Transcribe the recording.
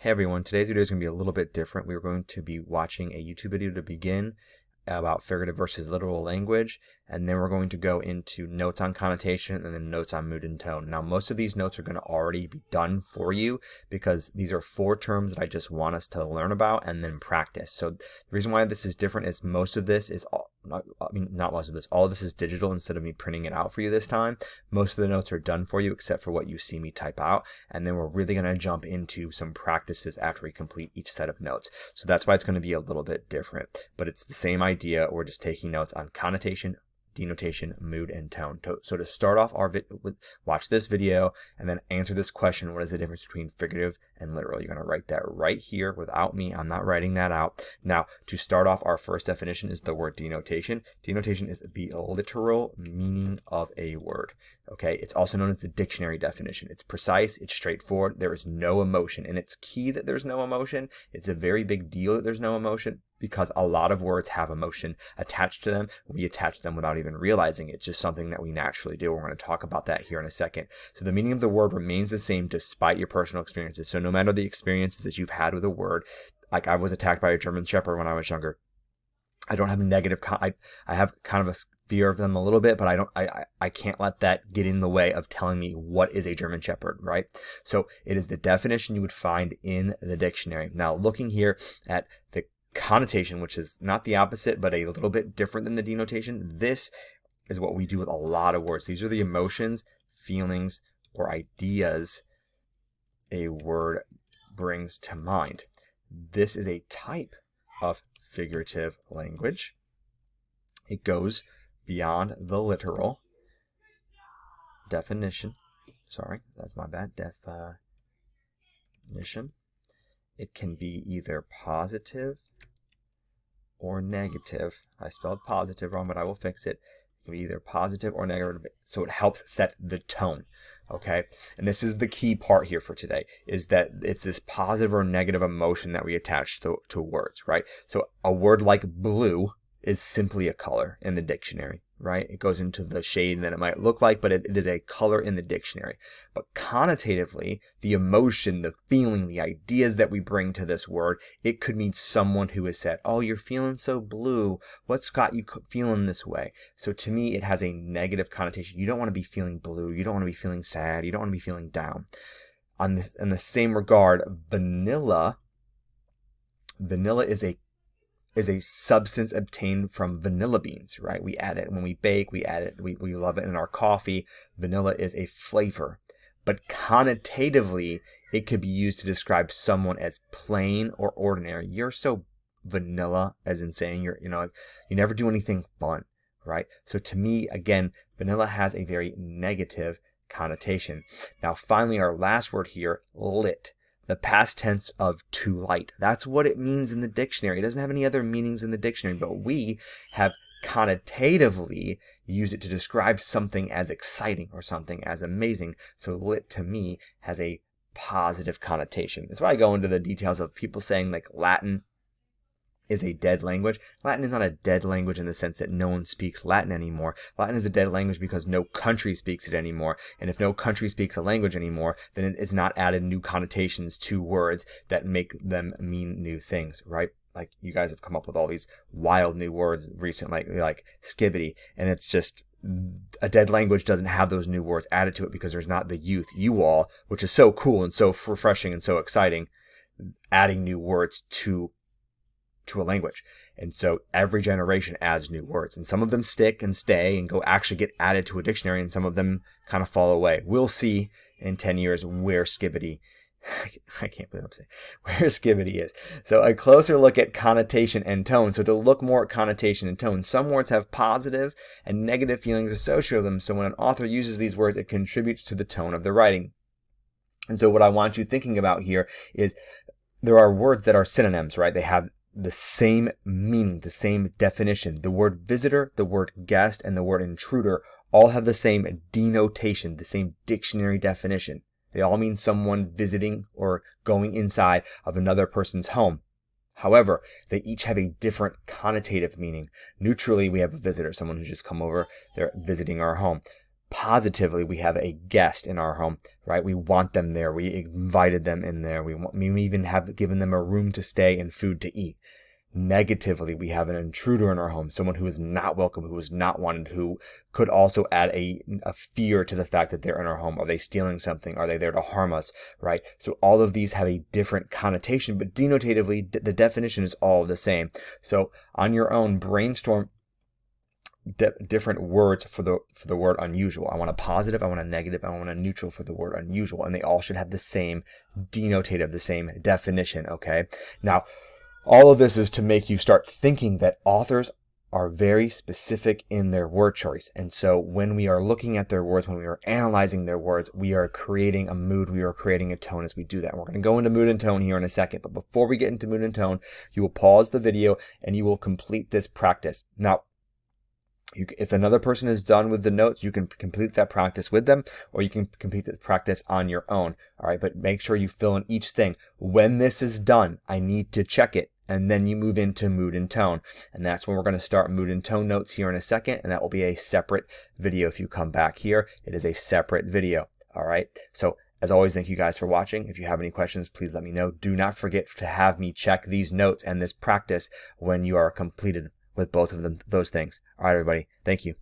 Hey everyone, today's video is going to be a little bit different. We're going to be watching a YouTube video to begin about figurative versus literal language, and then we're going to go into notes on connotation and then notes on mood and tone. Now, most of these notes are going to already be done for you because these are 4 terms that I just want us to learn about and then practice. So the reason why this is different is most of this is not most of this, all of this is digital instead of me printing it out for you this time. Most of the notes are done for you except for what you see me type out, and then we're really going to jump into some practices after we complete each set of notes. So that's why it's going to be a little bit different, but it's the same idea. We're just taking notes on connotation, denotation, mood, and tone. So to start off our watch this video and then answer this question: what is the difference between figurative and literal? You're going to write that right here without me. I'm not writing that out. Now, to start off, our first definition is the word denotation. Denotation is the literal meaning of a word. Okay, it's also known as the dictionary definition. It's precise, it's straightforward, there is no emotion, and it's key that there's no emotion. It's a very big deal that there's no emotion, because a lot of words have emotion attached to them. We attach them without even realizing it. It's just something that we naturally do. We're going to talk about that here in a second. So the meaning of the word remains the same despite your personal experiences. So no matter the experiences that you've had with a word, like I was attacked by a German Shepherd when I was younger. I don't have negative, I have kind of a fear of them a little bit, but I can't let that get in the way of telling me what is a German Shepherd, right? So it is the definition you would find in the dictionary. Now, looking here at the connotation, which is not the opposite, but a little bit different than the denotation, this is what we do with a lot of words. These are the emotions, feelings, or ideas a word brings to mind. This is a type of figurative language. It goes beyond the literal definition. Sorry, that's my bad. Definition. It can be either positive or negative. I spelled positive wrong, but I will fix it. It can be either positive or negative, so it helps set the tone. Okay, and this is the key part here for today, is that it's this positive or negative emotion that we attach to words, right? So a word like blue is simply a color in the dictionary, right? It goes into the shade that it might look like, but it is a color in the dictionary. But connotatively, the emotion, the feeling, the ideas that we bring to this word, it could mean someone who has said, oh, you're feeling so blue. What's got you feeling this way? So to me, it has a negative connotation. You don't want to be feeling blue. You don't want to be feeling sad. You don't want to be feeling down. In the same regard, vanilla is a substance obtained from vanilla beans, right? We add it when we bake, we add it, we love it in our coffee. Vanilla is a flavor. But connotatively, it could be used to describe someone as plain or ordinary. You're so vanilla, as in saying you never do anything fun, right? So to me, again, vanilla has a very negative connotation. Now, finally, our last word here, lit. The past tense of to light. That's what it means in the dictionary. It doesn't have any other meanings in the dictionary, but we have connotatively used it to describe something as exciting or something as amazing. So lit to me has a positive connotation. That's why I go into the details of people saying like Latin is a dead language. Latin is not a dead language in the sense that no one speaks Latin anymore. Latin is a dead language because no country speaks it anymore. And if no country speaks a language anymore, then it is not added new connotations to words that make them mean new things, right? Like you guys have come up with all these wild new words recently, like skibbity, and it's just a dead language doesn't have those new words added to it because there's not the youth, you all, which is so cool and so refreshing and so exciting, adding new words to a language. And so every generation adds new words, and some of them stick and stay and actually get added to a dictionary, and some of them kind of fall away. We'll see in 10 years where skibbity, I can't believe I'm saying where skibbity is. So a closer look at connotation and tone. So to look more at connotation and tone, some words have positive and negative feelings associated with them. So when an author uses these words, it contributes to the tone of the writing. And so what I want you thinking about here is there are words that are synonyms, right? They have the same meaning, the same definition. The word visitor, the word guest, and the word intruder all have the same denotation, the same dictionary definition. They all mean someone visiting or going inside of another person's home. However, they each have a different connotative meaning. Neutrally, we have a visitor, someone who's just come over, they're visiting our home. Positively, we have a guest in our home, right? We want them there. We invited them in there. We even have given them a room to stay and food to eat. Negatively, we have an intruder in our home, someone who is not welcome, who is not wanted, who could also add a fear to the fact that they're in our home. Are they stealing something? Are they there to harm us, right? So all of these have a different connotation, but denotatively, the definition is all the same. So on your own, brainstorm different words for the word unusual. I want a positive, I want a negative, I want a neutral for the word unusual, and they all should have the same denotative, the same definition, okay? Now, all of this is to make you start thinking that authors are very specific in their word choice. And so when we are looking at their words, when we are analyzing their words, we are creating a mood, we are creating a tone as we do that. And we're going to go into mood and tone here in a second. But before we get into mood and tone, you will pause the video and you will complete this practice. Now, if another person is done with the notes, you can complete that practice with them, or you can complete this practice on your own. All right, but make sure you fill in each thing. When this is done, I need to check it, and then you move into mood and tone. And that's when we're going to start mood and tone notes here in a second, and that will be a separate video. If you come back here, it is a separate video. All right, so as always, thank you guys for watching. If you have any questions, please let me know. Do not forget to have me check these notes and this practice when you are completed with both of those things. All right, everybody. Thank you.